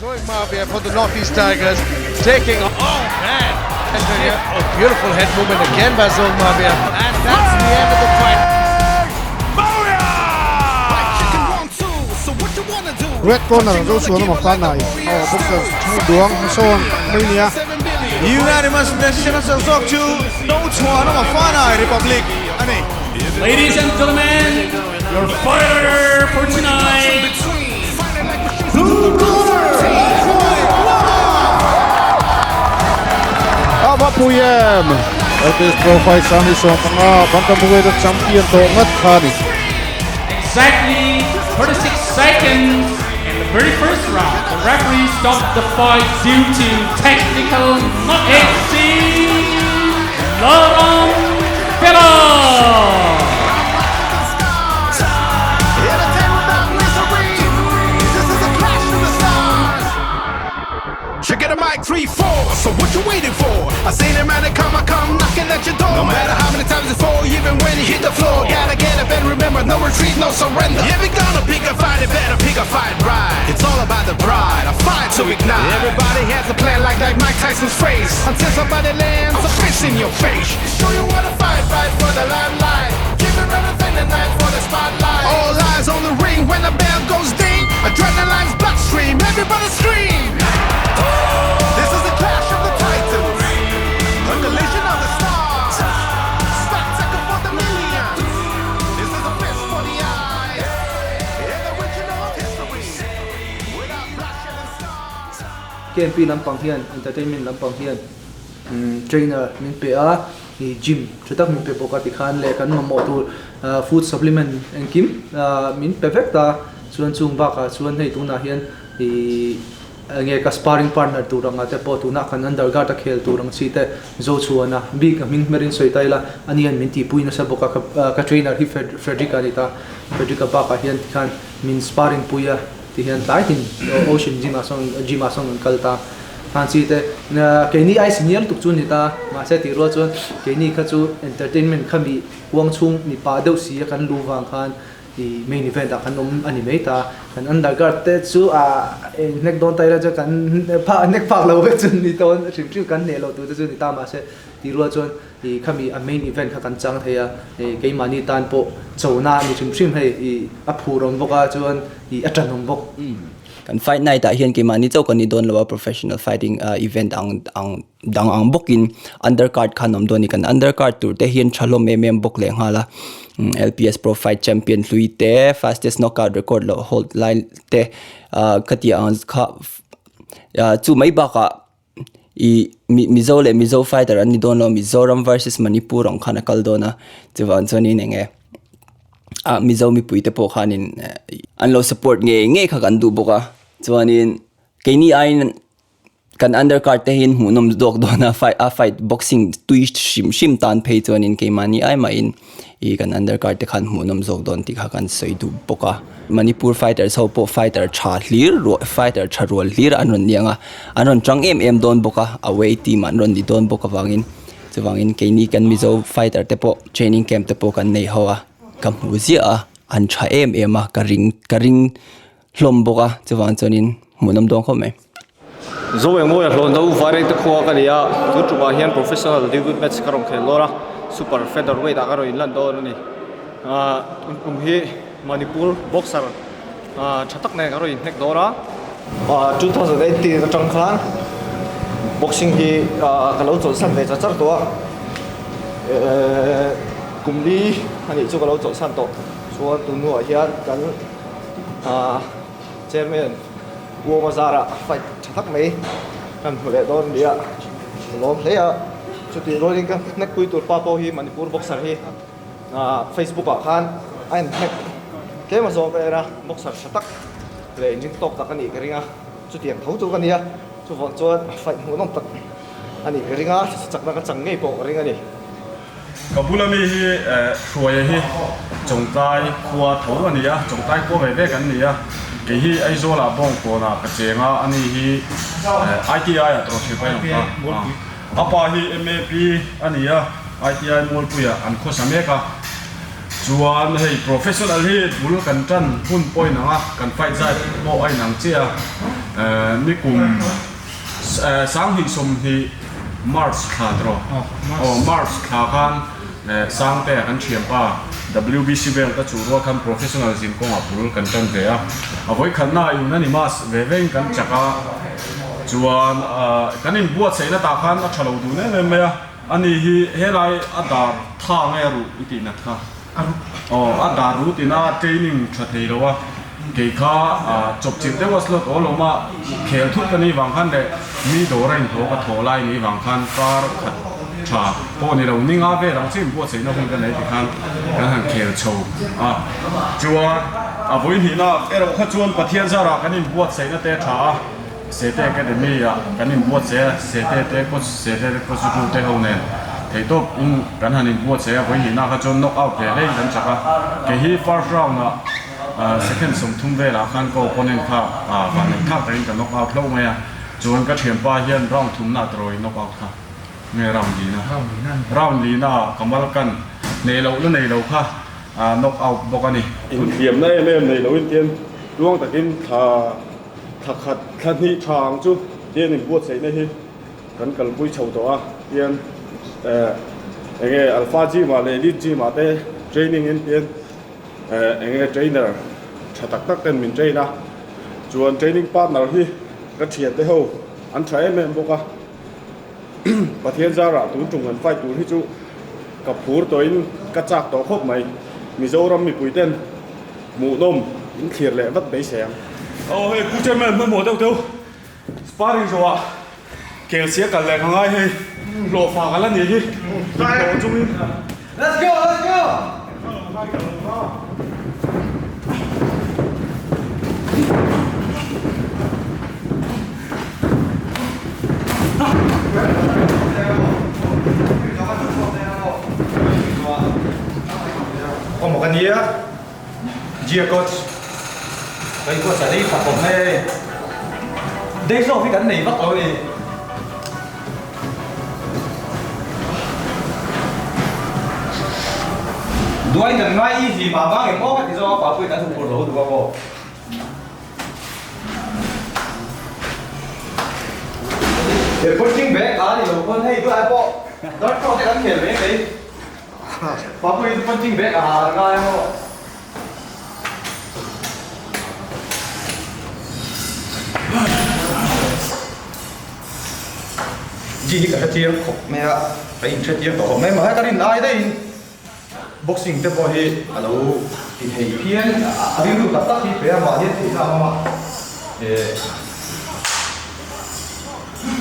Throwing Mavia for the Northeast Tigers, taking on, oh man, a beautiful head movement again by Zone Mavia, and that's the end of the fight. Red corner zo suan ma fa nai boxer chu duang son mai nia unanimous decision of Zok Chu no chuan ma fa nai Republic ani. Ladies and gentlemen, your fighter for tonight, blue corner. Ava Puyem this pro fight sami so nga bantamweight champion to ngat khani Exactly 36 seconds in the very first round. The referee stopped the fight due to technical knockout. Laurent Bella. You get a mic 3-4, so what you waiting for? I seen a man come knocking at your door. No matter how many times it's for, even when he hit the floor. Gotta get up and remember, no retreat, no surrender. If you're gonna pick a fight, you better pick a fight right. It's all about the pride, a fight to ignite. Everybody has a plan like Mike Tyson's phrase. Until somebody lands a fist in your face. Show you what a fight for the limelight. Give it everything tonight for the spotlight. All eyes on the ring when the bell goes ding. Adrenaline's bloodstream, everybody scream. This is the clash of the titans, a collision of the stars, spectacle for the millions. This is a fist for the eyes, an original history, without bloodshed and scars. KMP lampang hian entertainment lampang hian trainer min pe a hi gym chutak min pe boka tikhan le kan mamo tu food supplement engkim min perfecta chuan chung ba ka chuan hei tu na hian hi nge ka sparring partner turanga te po tuna kan underguard a khel turang chi te zo chuana big min merin soitaila anian min ti puina sa boka ka trainer hi Frederica Anita Frederica ba ka hian khan min sparring puya ti hian tai tin ocean gym asong kalta han chi te ke ni ai senior tuk chu ni ta ma se ti ro chuan ke ni kha chu entertainment khami wang chung ni pa deuh si kan lu wang khan the main event kan animata kan underguard te chu nek don tai ra cha kan nek pak lo ve chun ni ton chim kan ne lo tu chu ni ta ma se ti ro chon i khami a main event kha kan chang theya ke mani tan po chona ni chim hei i a phurom boka chuan i atanom bok kan fight night ta hian ke mani chau kan ni don lo professional fighting event ang bokin undercard khanom doni kan undercard tur te hian thalom bok le ngala LPS Pro Fight Champion Lui te fastest knockout record lo hold line te katia ang kha chu mai ba ka i mizo fighter ani don lo Mizoram versus Manipur ang khana kal dona chuan choni nenge mizo mi pui te po khanin an lo support nge kha kan du boka chuanin keini ain kan undercard te hin hunom dok dona fight boxing twist shim tan phei chuanin ke mani ai ma in I kan undercard te khan hunom zok don ti kha kan soi du boka Manipur fighter so po fighter cha hlir ro fighter charol hlir anon nianga anon chang em don boka away team anon di don boka wangin keini kan mizo fighter te po training camp te po kan nei hawa kam huzia an tha a karing hlom boka chuan chonin munam dong khome zo eng mo ya hlon do fare te kho ka lia tu chuwa hian professional debut match karong khelora super featherweight agaro in lan do ni hi Manipur boxer thatak ne garo in nek dora 2018 ka tang khan boxing hi kalo chol san ve cha char to kumli ani chu kalo chol san to so tu nu hian kan chairman wo mazara fight thak mai kan hule don dia lom leya chuti rolling ka nek pui tur pa po hi Manipur boxer hi Facebook khan ain nek ke ma zo vera boxer thak le jing tok ta kani keringa chuti ang thau chu kania chu von chuan fight mu nom tak ani keringa chakna ka changai po keringa ni Kabulami hi hruai hi chongtai khua tho ani ya chongtai ko ve kan ni ya ke hi aizola bong ko na ka chenga ani hi ITI a tro thi pai na apa hi MAP ani ya ITI mol puya an kho sameka chuan hei professional hi bul kan tran hun point anga kan fight zai mo ai nang chia ni kum sang hi som hi March khadro March kha khan sang te kan thiam pa WBC bel ta chu ro kan professional zin ko bul kan tran ve a avoi khan na yu na ni mas ve veng kan chaka chuan kanin buat sei na ta khan a thalo du ne me a ani hi helai adar tha ngai ru iti na kha adar ru tina training thathei rowa ke kha chop chip te was lot all ma khel thut kani wang khan de mi do rain tho ka tholai ni wang khan kar khat tha po ni lo ninga ve rang chim buat sei na hun kan nei ti khan kan han khel chho chuan voi hi na ero kha chuan pathian zara kanin buat sei na te tha Sete Academy kanin buat saya sete ko su te ho nen thei top kan hanin buat saya voi ni na ka chon knock out le kan chaka ke hi first round na second som thum ve la khan ko opponent kha van kha train ka knock out lo me ya chon ka thiam pa hian round thum na troi knock out kha nge round li na kamal kan nei lo kha knock out bokani in thiam na nei lo in tien luang takin tha thật khát hi thang chú tiên mình buat sei này hi kan kal bui chau to tiên nghe alpha chi mà elite chi mà te training in tiên nghe trainer tak tak ten min trainer chuan training partner hi ka thiat te ho an trai men boka pathian zara tu tung an fight tu hi chu ka phur to in ka chak to khop mai mizoram mi puiten mu nom in khir le vat bei sang hey, cú chân mềm mới mổ đâu sparring rồi ạ kèo xía cả lẹ ngang ai hay lộ phá cái lần gì đi lộ chung đi Let's go có một cái nia chia coach cái cô sẽ đi tập một này đây số cái cảnh này bắt đầu đi đuôi gần ngay gì mà mang cái móc thì do bảo vệ đã thuộc lỗ được không để punching bag thì đâu con hay đuôi bộ đó có cái đánh khiển đấy bảo vệ punching bag ngay không gì cả chiếc mẹ phải chơi chiếc đó mẹ mà cái này đây boxing te boy alo thì thầy phiên đi du tập tác thì phải mà hết thì sao mà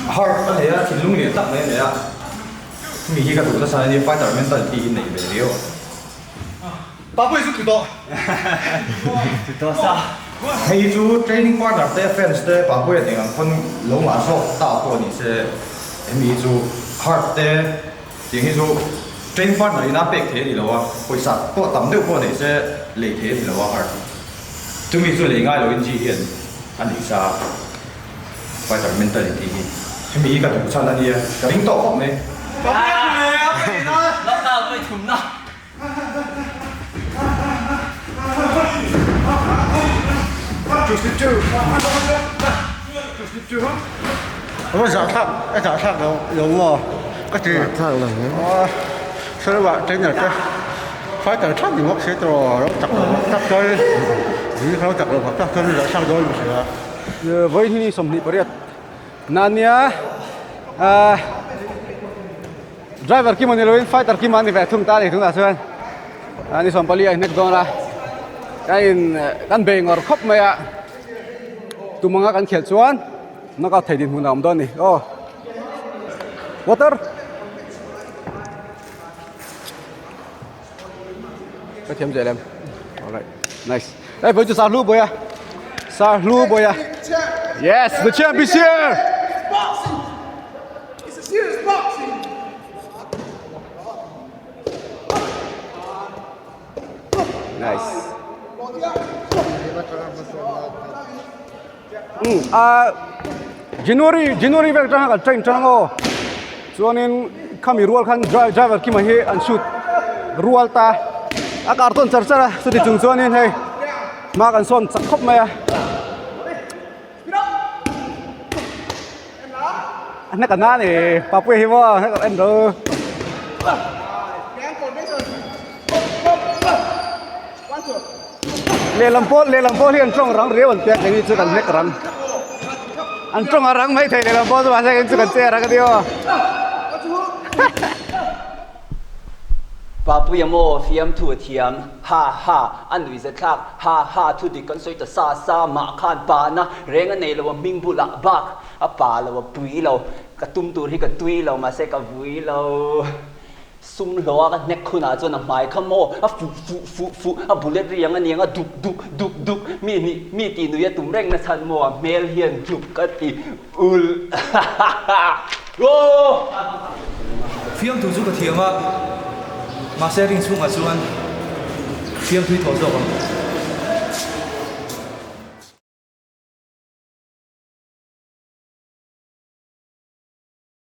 hard cái này thì lúc này tập này này mình cái tụi nó sai đi fighter mentality này về điều ba mươi chút đó đó sao hay chú training partner te fans te ba mươi thì con lâu mà số tạo của你是em chú hard te thì hay chú training partner ina pek thế thì lo hồi sát có tầm được của này sẽ lấy thế thì lo hard chúng mình chú lấy ngay rồi gì hiện anh đi xa fighter mentality em nghĩ cái tụi sao là gì cái lính tổ không này nó nào với chúng nó Ôi giả thác đâu mà cái gì thác là sao các bạn trên nhà cái phải cần thác thì bác sĩ rồi nó chặt chơi vìเขาchặt rồi chặt chơi là sao rồi mà vớiที่สมนิปริตนั่นเนี่ยdriver กี่มันนี่เลย fighter กี่มันนี่แบบทุ่งตาเลยทุ่งตาเชิญอันนี้สมปลีไอ้เน็กโดนละกันเบ่งออกครบไหมอะตัวมังกันเขียนส่วนนักเอาไทยดินหุ่นดำด้วยนี่โอ้ water ก็เทียมใจเลย alright nice ไอ้เพื่อนจะซาลูบอยอะ yes the champ is here Boxing! It's a serious boxing! nice January vel tang ka train tang o chuanin khami rual khan driver ki ma hi an shoot rual ta a karton char su ti chung chuan in hei ma kan som chak khop mai a anh cái na này papue hi wa anh em rồi le làm po hiền trong răng rêu anh tiếc cái gì chứ cần hết răng anh trong răng mấy thầy le làm po mà sẽ cái cần che ra cái điều Papua mo fiam thu thiam ha ha an lui zet thak ha ha thu dik kan soi ta sa ma khan pa na renga nei lo ming bu la bak a pa lo pui lo ka tum tur hi ka tui lo ma se ka vui lo sum lo ka nek khuna chon a mai khamo a fu a bullet riang ani nga duk mi ti nu ya tum reng na chan mo mel hian duk ka ti ul go fiam thu zu ka thiama ma sharing chung a chuan fiam thui tho zo